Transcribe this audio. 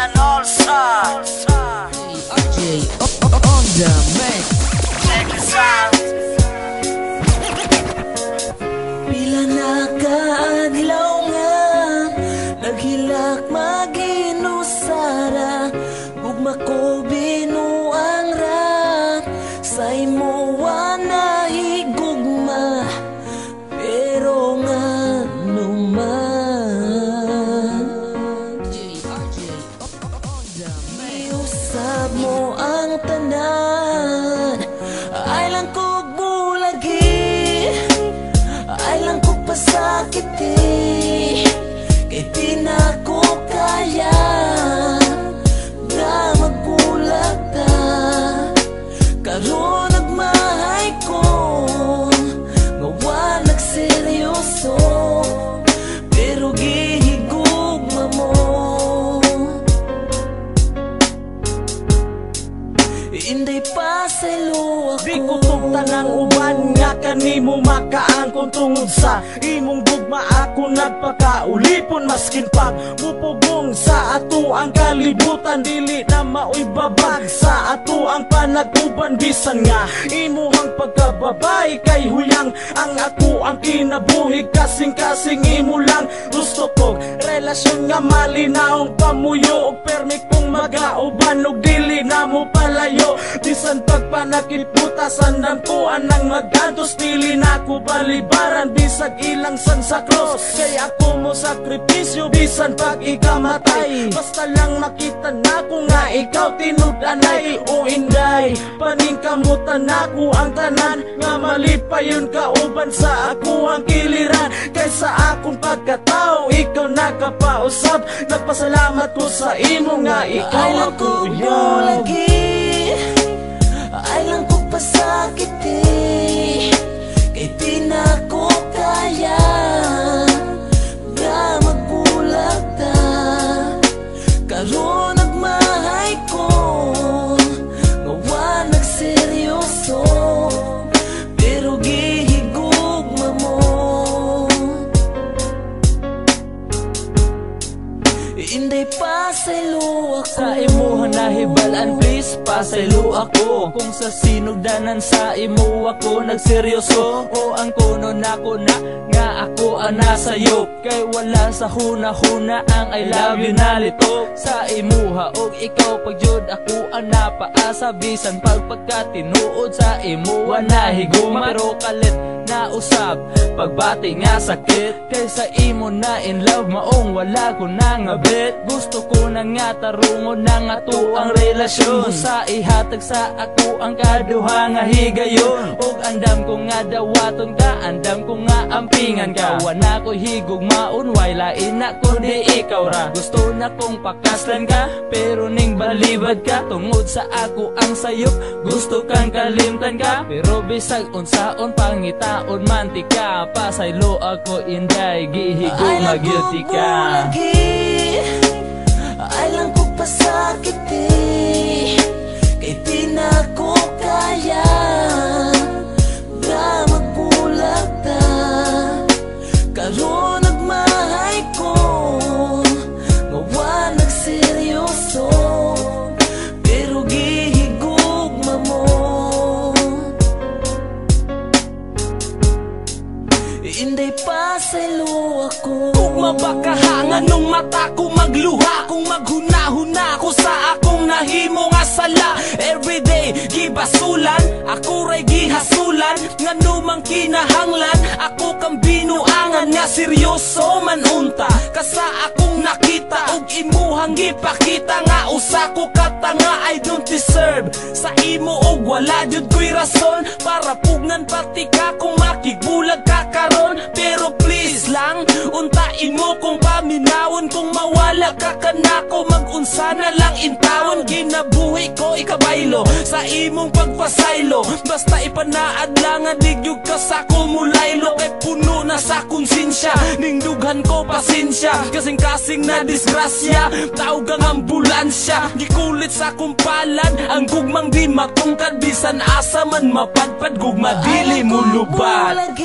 Milan All-Stars. RJ on the mix. Check this out. Pila na kaadlaw nga naghilak maginusara, gugma ko binuang ra sa imo na higugma, pero nga naman iusab mo ang tanan. Ay lang ko bulagi, ay lang ko pasakiti, kay di na ko kaya nga magbulag ta. Karon nagmahay ko nga wa nagseryoso, pero gihigugma mo. Inday pa sa luwa ko, di ko tanang uban nga kanimo makaangkon tungod sa imong gugma. Ako nagpakaulipon maskin pag mupugong sa ato ang kalibutan, dili na maoy babag sa ato ang panag-uban. Bisan nga imuhang pagkababay kay huyang ang ako ang kinabuhi, kasing-kasing imo lang gusto ko. Relasyon nga malinaong pamuyo og permi kong magauban og dili na mo palayo. Bisan pagpanakit putasan ng ko anang magantos, dili na ko balibaran bisag ilang sansaklos. Kay ako mo sakripisyo bisan pag ikamatay, basta lang makita na ko nga ikaw tinud-anay. O inday paningkamutan ako ang tanan nga malipayon kauban sa ako ang kiliran. Kaysa akong pagkatao ikaw nakapausap, nagpasalamat ko sa imo nga ikaw ang kuyang. Ay lang ko pasakiti, kay di na ko kaya nga magbulag ta. Karon nagmahay ko nga wa nagseryoso, pero gihigugma mo. Inday pa sa luwa ko, sa imuha nahibalaan please pasaylo ako. Kung sa sinugdanan sa imo ako nagseryoso, o ang kuno nako na nga ako ang nasayo. Kay wala sa huna-huna ang I love you na lito sa imuha. Og ikaw pagjud ako ang napaasa, bisan pagpagkatinuod sa imuha nahiguma. Pero kalit na usab pagbati nga sakit, kay sa imo na in love maong wala ko na nga bet. Gusto ko na nga tarungon na nga to ang relasyon, sa ihatag sa ako ang kaduha nga higayon. Og andam ko nga dawaton ka, andam ko nga ampingan ka. Wana ko higugmaon, way lain na kundi ikaw ra. Gusto na kong pakaslan ka, pero ning balibad ka. Tungod sa ako ang sayop, gusto kang kalimtan ka. Pero bisag unsaon pangitaon mantika, pasaylo ako inday, gihigong guilty ka. Ay lang ko pasakiti, kay di na ko kaya nga magbulag ta. Karon nagmahay ko nga wa nagseryoso, pero gihigugma mo. Inday pa sa luwa ko, Ugma bakahangan nung mata ko magluha, kung maghuna-huna ko sa akong nahimo nga sala. Everyday gibasulan, ako ray gihasulan, nga numang kinahanglan ako kang binuangan nga seryoso man unta. Kasa akong nakita og imuhang gipakita nga usa ko katanga I don't deserve sa imo, og wala jud ko'y rason para pugnan pati ka kung makigbulag ka karon. Pero please lang untain mo kung paminawon, kung mawala ka kanako mag-unsa na lang intawon. Ginabuhi ko ikabaylo sa imong pagpasaylo, basta ipanaad lang nga digyug ka sa kumulaylo. Kay puno na sa konsensya, ning dughan ko pasensya, kasing-kasing na disgrasya, tawag ang ambulansya. Gikulit sa kumpalan ang gugmang di matungkad, bisan asa man mapadpad gugma dili mo lubat.